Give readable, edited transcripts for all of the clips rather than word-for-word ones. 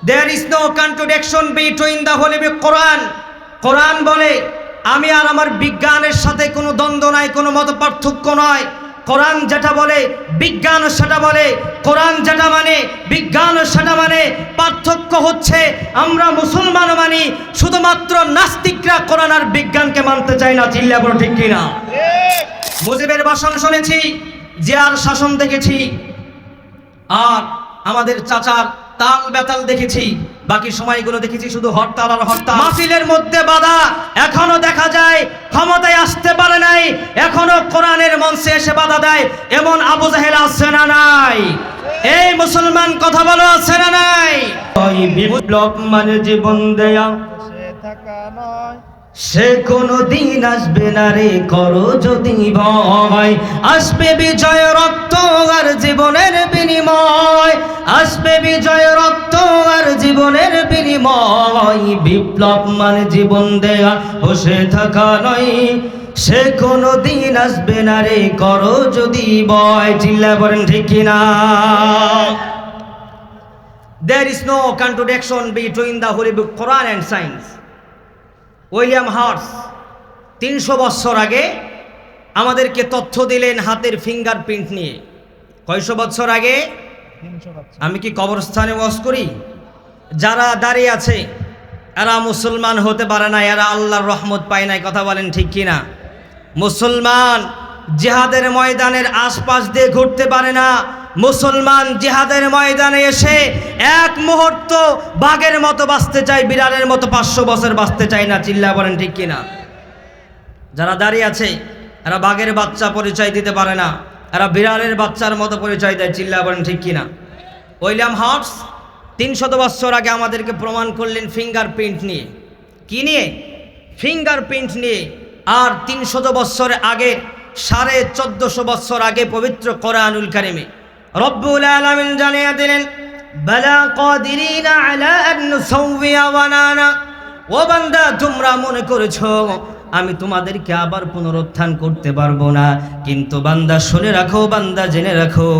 There is no contradiction between the Holy Quran. কোরআন বলে আমি আর আমার বিজ্ঞানের সাথে কোনো দ্বন্দ্ব নাই, কোনো মত পার্থক্য নয়। কোরআন যেটা বলে বিজ্ঞান সেটা বলে, কোরআন যেটা মানে বিজ্ঞান সেটা মানে। পার্থক্য হচ্ছে আমরা মুসলমান মানি, শুধুমাত্র নাস্তিকরা কোরআন আর বিজ্ঞানকে মানতে চায় না। চিল্লা বলো ঠিক কিনা? মুজিবের ভাষণ শুনেছি, জিয়ার শাসন দেখেছি, আর আমাদের চাচার তাল বেতাল দেখেছি, বাকি সময়গুলো দেখেছি শুধু হরতাল আর হরতাল। মাহফিলের মধ্যে বাধা এখনো দেখা যায়, ক্ষমতায় আসতে পারে নাই, এখনো কোরআনের মঞ্চে এসে বাধা দেয় এমন আবু জাহেল আছে না নাই? এই মুসলমান কথা বলো, আছে না নাই? ওই বিপ্লব মানে জীবন দেয়া সে কোনো দিন আসবে না রে, করো যদি ভয়। আসবে বিজয় রক্ত আর জীবনের বিনিময়, আসবে বিজয় রক্ত আর জীবনের বিনিময়। বিপ্লব মানে জীবন দেয়া, বসে থাকা নয়, সে কোনো দিন আসবে না রে, করো যদি ভয়। চিল্লা বলেন ঠিক কিনা? There is no contradiction between the Holy Book, Quran and science. William হার্টস 300 বছর আগে আমাদেরকে তথ্য দিলেন হাতের ফিঙ্গারপ্রিন্ট নিয়ে। কয়শো বছর আগে? আমি কি কবরস্থানে ওয়াজ করি? যারা দাঁড়িয়ে আছে এরা মুসলমান হতে পারে না, এরা আল্লাহর রহমত পায় নাই। কথা বলেন ঠিক কিনা? মুসলমান জিহাদের ময়দানের আশপাশ দিয়ে ঘুরতে পারে না। মুসলমান জিহাদের ময়দানে এসে এক মুহূর্ত বাঘের মতো বাঁচতে চায়, বিড়ালের মতো 500 বছর বাঁচতে চায় না। চিল্লা বলেন ঠিক কিনা? যারা দাঁড়িয়ে আছে এরা বাঘের বাচ্চা পরিচয় দিতে পারে না, এরা বিড়ালের বাচ্চার মতো পরিচয় দেয়। চিল্লা বলেন ঠিক কিনা? উইলিয়াম হার্টস 300 বছর আগে আমাদেরকে প্রমাণ করলেন ফিঙ্গারপ্রিন্ট নিয়ে। কি নিয়ে? ফিঙ্গারপ্রিন্ট নিয়ে। আর 300 বছর আগে, 1450 বছর আগে পবিত্র কোরআনুল কারিমে রব্বুল আলামিন জানিয়ে দিলেন, বালা কাদিরিনা আলা আন নুসাউইয়া বানানা। ও বান্দা, তোমরা মনে করেছো আমি তোমাদেরকে আবার পুনরুত্থান করতে পারবো না, কিন্তু বান্দা শুনে রাখো, বান্দা জেনে রাখো,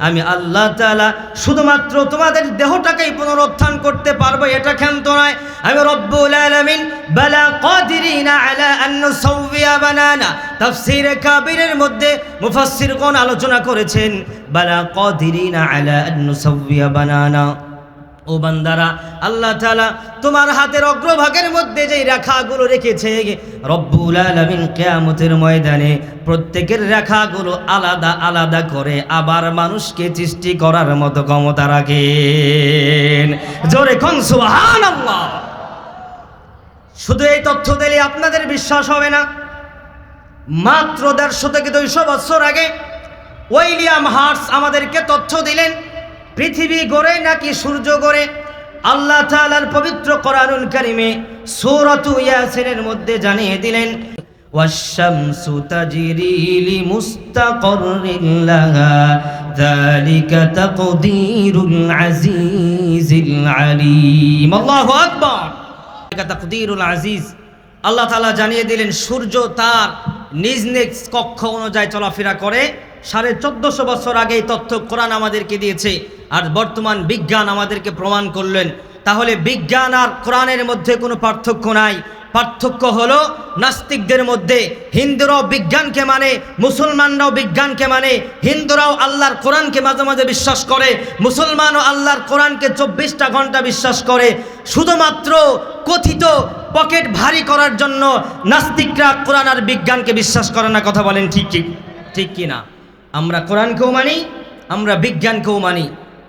আমি আল্লাহ তাআলা শুধুমাত্র তোমাদের দেহটাকেই পুনরুত্থান করতে পারবো, এটা ক্ষান্ত নয়। আমি রব্বুল আলামিন বালা কাদিরিনা আলা আন নুসাউইয়া বানানা। তাফসীরে কাবীরের মধ্যে মুফাসসিরগণ আলোচনা করেছেন বালা কাদিরিনা আলা আন নুসাউইয়া বানানা। ও বান্দারা, আল্লাহ তাআলা তোমার হাতের অগ্রভাগের মধ্যে যে রেখাগুলো রেখেছে, রব্বুল আলামিন কিয়ামতের ময়দানে প্রত্যেকের রেখাগুলো আলাদা আলাদা করে আবার মানুষকে সৃষ্টি করার মতো ক্ষমতা রাখেন। জোরে কোন সুবহানাল্লাহ। শুধু এই তথ্য দিলে আপনাদের বিশ্বাস হবে না। মাত্র 150 থেকে 200 বছর আগে উইলিয়াম হার্টস আমাদেরকে তথ্য দিলেন পৃথিবী গড়ে নাকি সূর্য গড়ে। আল্লাহ তাআলার পবিত্র কোরআনুল কারিমে সূরাতু ইয়াসিনের মধ্যে জানিয়ে দিলেন, ওয়াশ-শামসু তাজরি লিমুস্তাকাররিন লাহা যালিকা তাকদীরুল আজিজিল আলীম। আল্লাহু আকবার। যালিকা তাকদীরুল আজিজ। আল্লাহ তাআলা জানিয়ে দিলেন সূর্য তার নিজ নিজ কক্ষ অনুযায়ী চলাফেরা করে। 1450 বছর আগে এই তথ্য কোরআন আমাদেরকে দিয়েছে, আর বর্তমান বিজ্ঞান আমাদেরকে প্রমাণ করলেন। তাহলে বিজ্ঞান আর কোরআনের মধ্যে কোনো পার্থক্য নাই। পার্থক্য হলো নাস্তিকদের মধ্যে। হিন্দুরাও বিজ্ঞানকে মানে, মুসলমানরাও বিজ্ঞানকে মানে। হিন্দুরাও আল্লাহর কোরআনকে মাঝে মাঝে বিশ্বাস করে, মুসলমানও আল্লাহর কোরআনকে 24টা ঘন্টা বিশ্বাস করে। শুধুমাত্র কথিত পকেট ভারী করার জন্য নাস্তিকরা কোরআন আর বিজ্ঞানকে বিশ্বাস করে না। কথা বলেন ঠিক কি না? আমরা কোরআনকেও মানি, আমরা বিজ্ঞানকেও মানি,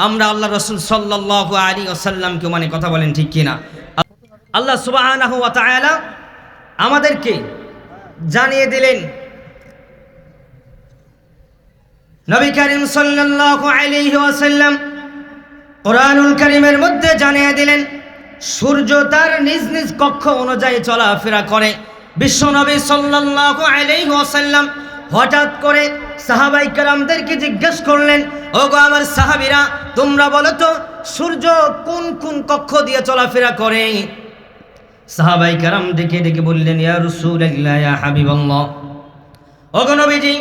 আমরা আল্লাহ রাসূল সাল্লাল্লাহু আলাইহি ওয়াসাল্লামকেও মানি। কথা বলেন ঠিক কি না? আল্লাহ সুবহানাহু ওয়া তাআলা আমাদেরকে জানিয়ে দিলেন, নবী করিম সাল্লাল্লাহু আলাইহি ওয়াসাল্লাম কোরআনুল কারীমের মধ্যে জানিয়ে দিলেন সূর্য তার নিজ নিজ কক্ষ অনুযায়ী চলাফেরা করে। বিশ্ব নবী সাল্লাল্লাহু আলাইহি ওয়াসাল্লাম হঠাৎ করে সাহাবায়ে কেরামদেরকে জিজ্ঞেস করলেন, ওগো আমার সাহাবীরা, তোমরা বলো তো সূর্য কোন কোন কক্ষ দিয়ে চলাফেরা করে? সাহাবায়ে কেরাম ডেকে ডেকে বললেন, ইয়া রাসূলুল্লাহ, ইয়া হাবিবাল্লাহ, ওগো নবীজি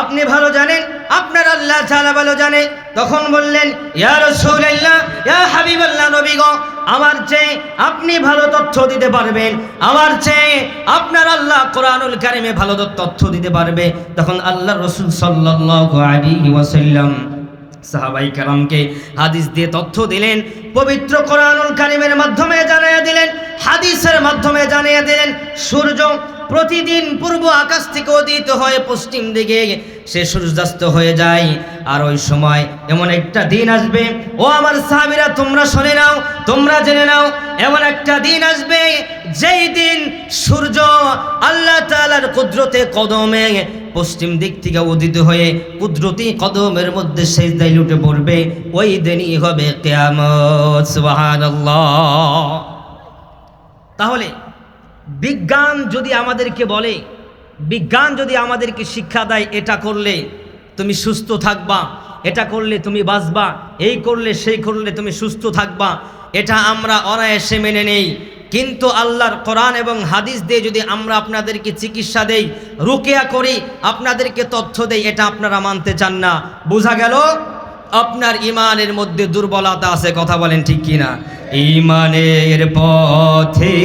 আপনি ভালো জানেন, আপনার আল্লাহ তাআলা ভালো জানে। তখন বললেন, ইয়া রাসূলুল্লাহ, ইয়া হাবিবাল্লাহ, নবী গো আমার চেয়ে আপনি ভালো তথ্য দিতে পারবেন, আমার চেয়ে আপনার আল্লাহ কোরআনুল কারিমে ভালো তথ্য দিতে পারবে। তখন আল্লাহ রাসূল সাল্লাল্লাহু আলাইহি ওয়াসাল্লাম সাহাবাই কেরামকে হাদিস দিয়ে তথ্য দিলেন, পবিত্র কোরআনুল কারিমের মাধ্যমে জানিয়ে দিলেন, হাদিসের মাধ্যমে জানিয়ে দিলেন, সূর্য প্রতিদিন পূর্ব আকাশ থেকে উদিত হয়ে পশ্চিম দিকে সে সূর্যাস্ত হয়ে যায়। আর ওই সময় এমন একটা দিন আসবে, ও আমার সাহাবীরা তোমরা শুনে নাও, তোমরা জেনে নাও, এমন একটা দিন আসবে যেই দিন সূর্য আল্লাহ তাআলার কুদরতে কদমে পশ্চিম দিক থেকে উদিত হয়ে কুদরতি কদমের মধ্যে সিজদায় লুটে পড়বে। ওই দিনই হবে কিয়ামত। সুবহানাল্লাহ। তাহলে বিজ্ঞান যদি আমাদেরকে বলে, বিজ্ঞান যদি আমাদেরকে শিক্ষা দেয় এটা করলে তুমি সুস্থ থাকবা, এটা করলে তুমি বাঁচবা, এই করলে সেই করলে তুমি সুস্থ থাকবা, এটা আমরা অনায়াসে মেনে নেই। কিন্তু আল্লাহর কোরআন এবং হাদিস দিয়ে যদি আমরা আপনাদেরকে চিকিৎসা দেই, রুকিয়া করি, আপনাদেরকে তথ্য দেই, এটা আপনারা মানতে চান না। বোঝা গেল আপনার ইমানের মধ্যে দুর্বলতা আছে। কথা বলেন ঠিক কিনা? ইমানের পথে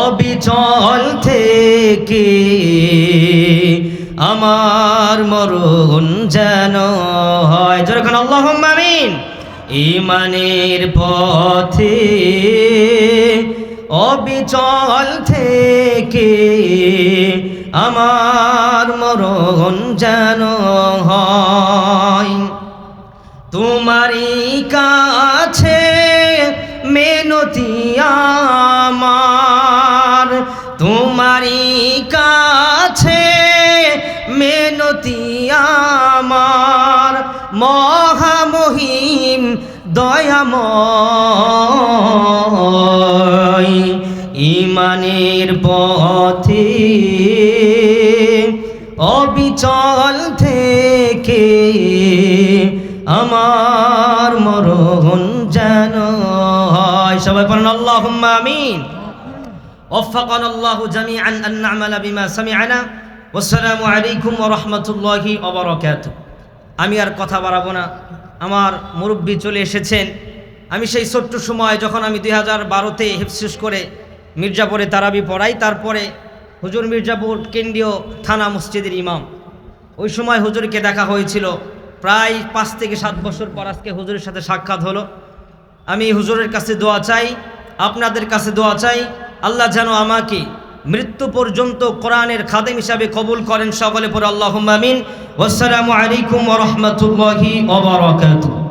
অবিচল থেকে আমার মরণ যেন হয়। যেরকম আল্লাহুম্মা আমিন। ইমানের পথে অবিচল থেকে আমার মরণ যেন হয়। তোমারই কাছে মিনতি আমার, তোমারই কাছে মিনতি আমার, মহামহিম দয়াময়। ইমানের পথে অবিচল থেকে আমার মরণ যেন হয়। সবাই বলেন আল্লাহুম্মা আমিন। ওয়াফাকানা আল্লাহু জামিআন আন না'মালা বিমা সামি'না। ওয়াসসালামু আলাইকুম ওয়া রাহমাতুল্লাহি ওয়া বারাকাতুহু। আমি আর কথা বাড়াবো না, আমার মুরব্বি চলে এসেছেন। আমি সেই ছোট্ট সময় যখন আমি 2012-তে হিফজ শেষ করে মির্জাপুরে তারাবি পড়াই, তারপরে হুজুর মির্জাপুর কেন্দ্রীয় থানা মসজিদের ইমাম। ওই সময় হুজুরকে দেখা হয়েছিল, প্রায় 5 থেকে 7 বছর পর আজকে হুজুরের সাথে সাক্ষাৎ হলো। আমি হুজুরের কাছে দোয়া চাই, আপনাদের কাছে দোয়া চাই, আল্লাহ যেন আমাকে মৃত্যু পর্যন্ত কোরআনের খাদেম হিসাবে কবুল করেন। সকলে পড়ে আল্লাহুম্মা আমিন। ওয়াসসালামু আলাইকুম ওয়া রাহমাতুল্লাহি ওয়া বারাকাতুহু।